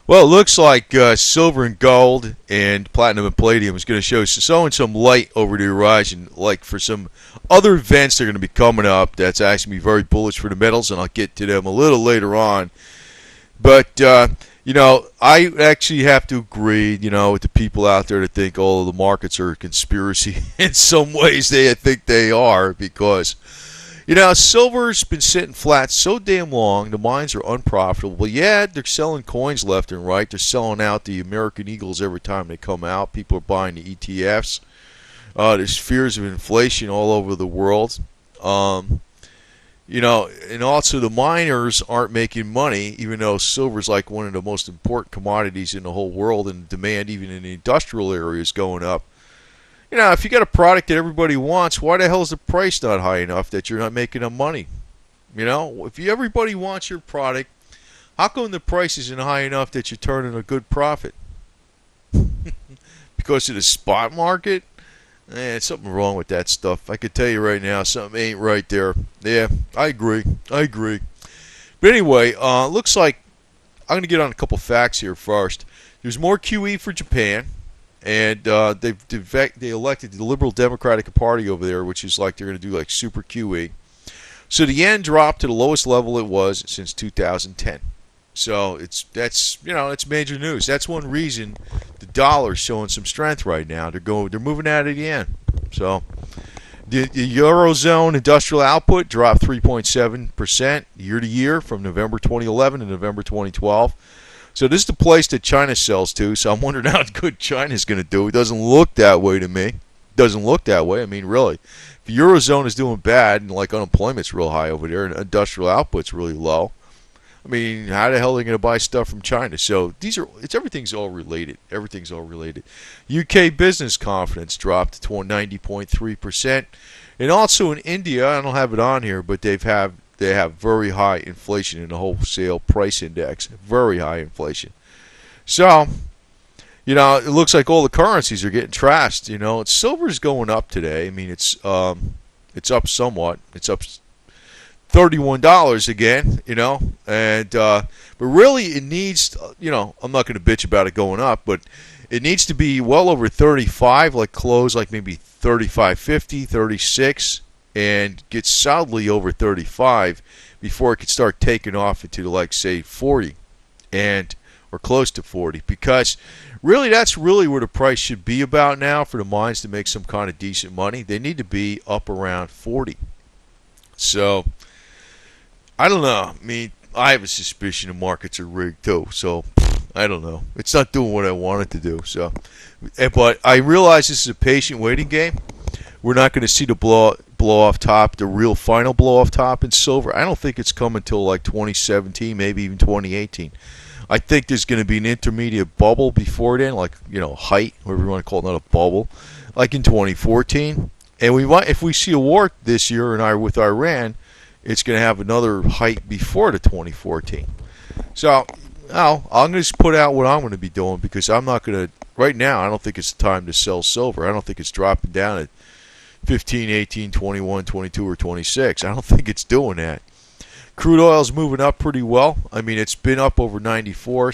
Well, it looks like silver and gold and platinum and palladium is going to show showing some light over the horizon, like for some other events that are going to be coming up. That's actually going to be very bullish for the metals, and I'll get to them a little later on. But I actually have to agree, with the people out there that think all of the markets are a conspiracy. In some ways, I think they are because silver's been sitting flat so damn long. The mines are unprofitable. Yeah, they're selling coins left and right. They're selling out the American Eagles every time they come out. People are buying the ETFs. There's fears of inflation all over the world. And also the miners aren't making money, even though silver is like one of the most important commodities in the whole world, and demand even in the industrial area is going up. If you got a product that everybody wants, why the hell is the price not high enough that you're not making enough money? If everybody wants your product, how come the price isn't high enough that you're turning a good profit? Because of the spot market? Something wrong with that stuff. I could tell you right now, something ain't right there. Yeah, I agree. But anyway, looks like I'm going to get on a couple facts here first. There's more QE for Japan. And they elected the Liberal Democratic Party over there, which is like they're going to do like super QE. So the yen dropped to the lowest level it was since 2010. So it's major news. That's one reason the dollar's showing some strength right now. They're moving out of the yen. So the Eurozone industrial output dropped 3.7% year to year from November 2011 to November 2012. So this is the place that China sells to, so I'm wondering how good China's going to do. It doesn't look that way to me. Doesn't look that way. I mean, really. If the Eurozone is doing bad and like unemployment's real high over there and industrial output's really low, I mean, how the hell are they going to buy stuff from China? So everything's all related. Everything's all related. UK business confidence dropped to 90.3%. And also in India, I don't have it on here, but they have very high inflation in the wholesale price index. Very high inflation. So, it looks like all the currencies are getting trashed. Silver's going up today. I mean, it's up somewhat. It's up $31 again. But really it needs. I'm not going to bitch about it going up, but it needs to be well over 35, like close like maybe 35.50, 36. And get solidly over 35 before it could start taking off into like say 40 or close to 40, because really that's really where the price should be about now for the mines to make some kind of decent money. They need to be up around 40. So I don't know. I mean, I have a suspicion the markets are rigged too. So I don't know. It's not doing what I want it to do. So, but I realize this is a patient waiting game. We're not going to see the blow off top, the real final blow off top in silver. I don't think it's coming until like 2017, maybe even 2018. I think there's going to be an intermediate bubble before then, like height, whatever you want to call it, not a bubble, like in 2014. And we might, if we see a war this year with Iran, it's going to have another height before the 2014. So, I'm going to just put out what I'm going to be doing, because I'm not going to right now. I don't think it's time to sell silver. I don't think it's dropping down at 15, 18, 21, 22, or 26. I don't think it's doing that. Crude oil's moving up pretty well. I mean, it's been up over 94,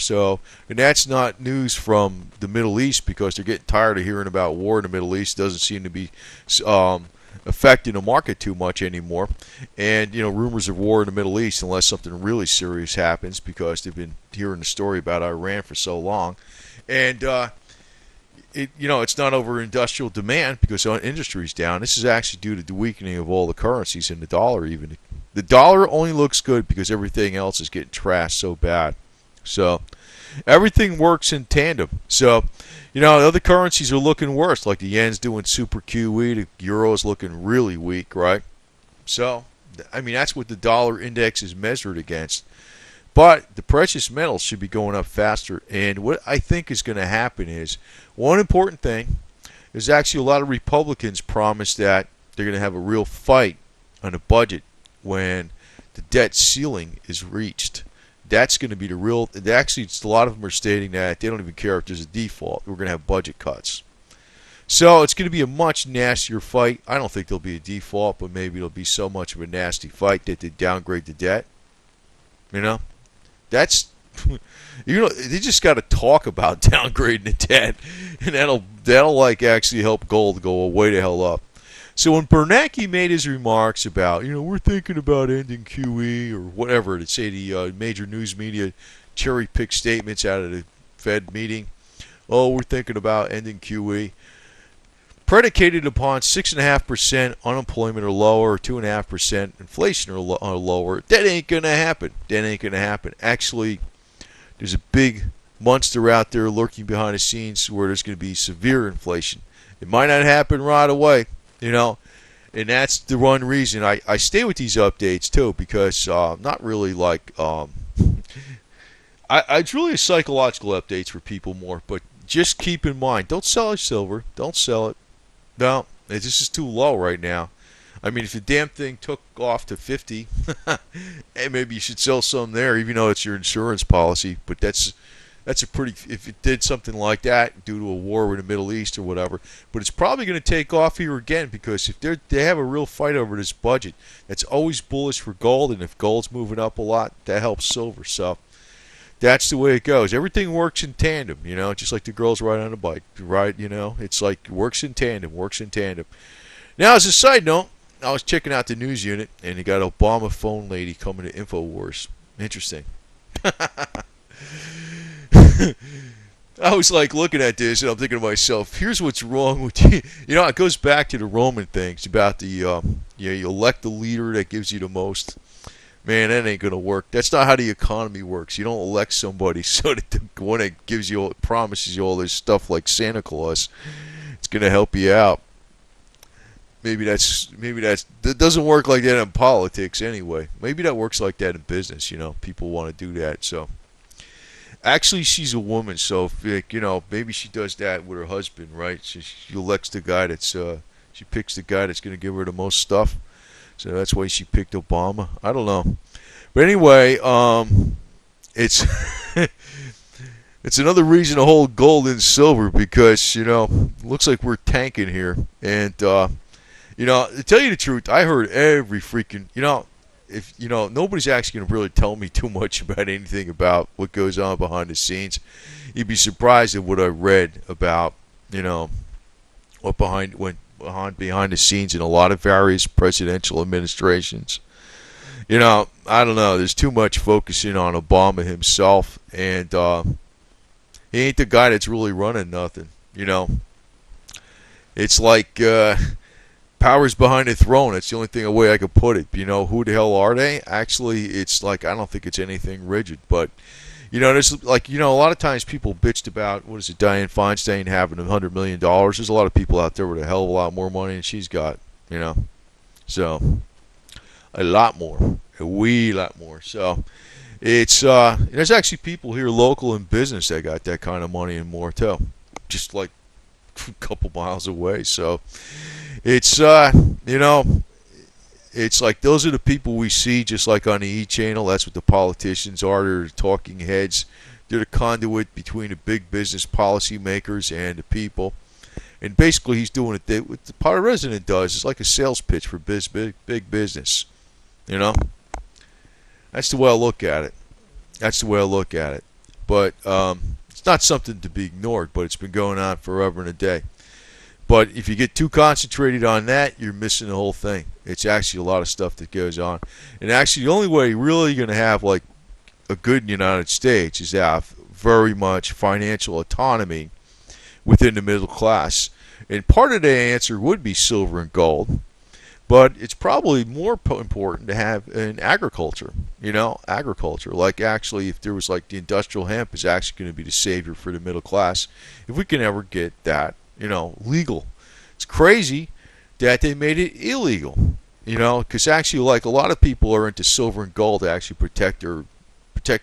and that's not news from the Middle East, because they're getting tired of hearing about war in the Middle East. It doesn't seem to be affecting the market too much anymore. And, rumors of war in the Middle East, unless something really serious happens, because they've been hearing the story about Iran for so long. And, it's not over industrial demand because industry's down. This is actually due to the weakening of all the currencies and the dollar even. The dollar only looks good because everything else is getting trashed so bad. So everything works in tandem. So, the other currencies are looking worse, like the yen's doing super QE, the euro's looking really weak, right? So, I mean, that's what the dollar index is measured against. But the precious metals should be going up faster. And what I think is going to happen is, one important thing is actually a lot of Republicans promise that they're going to have a real fight on the budget when the debt ceiling is reached. That's going to be the real. Actually, a lot of them are stating that they don't even care if there's a default. We're going to have budget cuts. So it's going to be a much nastier fight. I don't think there'll be a default, but maybe it'll be so much of a nasty fight that they downgrade the debt. That's They just got to talk about downgrading the debt, and that'll like actually help gold go way the hell up. So when Bernanke made his remarks about, we're thinking about ending QE or whatever, to say the major news media cherry pick statements out of the Fed meeting, we're thinking about ending QE, predicated upon 6.5% unemployment or lower, or 2.5% inflation or lower, that ain't gonna happen. That ain't gonna happen. Actually, there's a big monster out there lurking behind the scenes where there's going to be severe inflation. It might not happen right away, and that's the one reason I stay with these updates too, because not really like it's really a psychological updates for people more. But just keep in mind, don't sell your silver. Don't sell it. No, this is too low right now. I mean, if the damn thing took off to 50, hey, maybe you should sell some there, even though it's your insurance policy. But that's a pretty, if it did something like that due to a war in the Middle East or whatever. But it's probably going to take off here again, because if they have a real fight over this budget, that's always bullish for gold. And if gold's moving up a lot, that helps silver. So that's the way it goes. Everything works in tandem, just like the girls ride on a bike, right? It's like works in tandem. Now, as a side note, I was checking out the news unit, and you got Obama phone lady coming to InfoWars. Interesting. I was like looking at this, and I'm thinking to myself, here's what's wrong with you. It goes back to the Roman things about the, you elect the leader that gives you the most. Man, that ain't going to work. That's not how the economy works. You don't elect somebody so that the one that promises you all this stuff like Santa Claus, it's going to help you out. Maybe that doesn't work like that in politics anyway. Maybe that works like that in business. People want to do that. So, actually, she's a woman, so maybe she does that with her husband, right? She elects the guy she picks the guy that's going to give her the most stuff. So that's why she picked Obama. I don't know, but anyway, it's it's another reason to hold gold and silver, because looks like we're tanking here, and to tell you the truth, I heard every freaking, if nobody's actually going to really tell me too much about anything about what goes on behind the scenes. You'd be surprised at what I read about, what went behind the scenes in a lot of various presidential administrations. I don't know. There's too much focusing on Obama himself, and he ain't the guy that's really running nothing. It's like powers behind the throne. That's the only way I could put it. Who the hell are they? Actually, it's like, I don't think it's anything rigid. But, there's like, a lot of times people bitched about, what is it, Dianne Feinstein having $100 million. There's a lot of people out there with a hell of a lot more money than she's got, So, a lot more. A wee lot more. So, it's, there's actually people here local in business that got that kind of money and more, too. Just like a couple miles away. So, it's, it's like those are the people we see, just like on the E! Channel. That's what the politicians are. They're the talking heads. They're the conduit between the big business policymakers and the people. And basically, he's doing it. What the president does is like a sales pitch for big business. That's the way I look at it. But it's not something to be ignored. But it's been going on forever and a day. But if you get too concentrated on that, you're missing the whole thing. It's actually a lot of stuff that goes on. And actually, the only way you're really going to have like a good United States is to have very much financial autonomy within the middle class. And part of the answer would be silver and gold. But it's probably more important to have an agriculture, agriculture. Like actually, if there was like the industrial hemp is actually going to be the savior for the middle class. If we can ever get that, legal. It's crazy that they made it illegal, because actually, like, a lot of people are into silver and gold to actually protect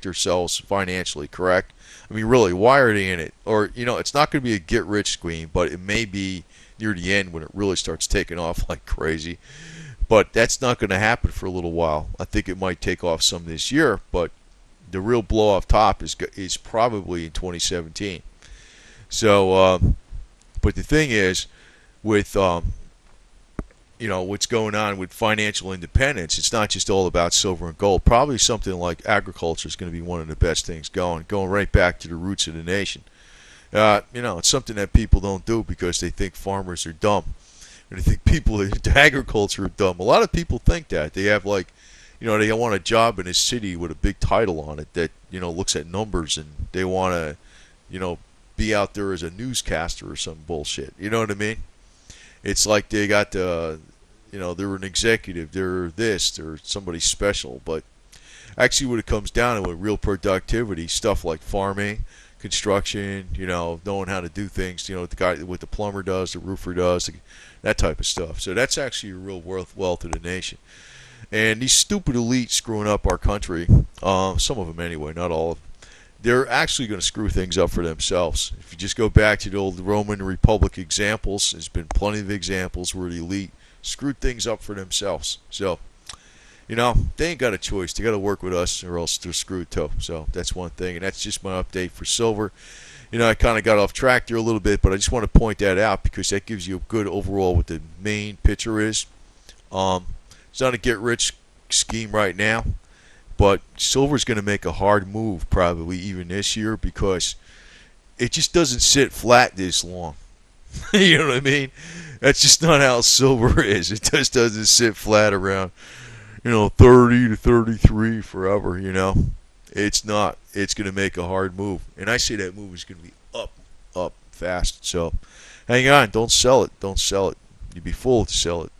themselves financially, correct? I mean, really, why are they in it? Or, it's not going to be a get-rich scheme, but it may be near the end when it really starts taking off like crazy. But that's not going to happen for a little while. I think it might take off some this year, but the real blow-off top is probably in 2017. So, but the thing is, with what's going on with financial independence. It's not just all about silver and gold. Probably something like agriculture is going to be one of the best things going right back to the roots of the nation. It's something that people don't do because they think farmers are dumb. And I think people into agriculture are dumb. A lot of people think that. They have they want a job in a city with a big title on it that, looks at numbers, and they want to, be out there as a newscaster or some bullshit. You know what I mean? It's like they got they're an executive, they're this, they're somebody special. But actually what it comes down to with real productivity, stuff like farming, construction, knowing how to do things, the guy, what the plumber does, the roofer does, that type of stuff. So that's actually a real wealth of the nation. And these stupid elites screwing up our country, some of them anyway, not all of them, they're actually going to screw things up for themselves. If you just go back to the old Roman Republic examples, there's been plenty of examples where the elite screwed things up for themselves. So, they ain't got a choice. They got to work with us or else they're screwed too. So that's one thing. And that's just my update for silver. I kind of got off track there a little bit, but I just want to point that out because that gives you a good overall what the main picture is. It's not a get-rich scheme right now, but silver's going to make a hard move probably even this year because it just doesn't sit flat this long. You know what I mean? That's just not how silver is. It just doesn't sit flat around, 30 to 33 forever, It's not. It's going to make a hard move. And I say that move is going to be up fast. So hang on. Don't sell it. Don't sell it. You'd be fooled to sell it.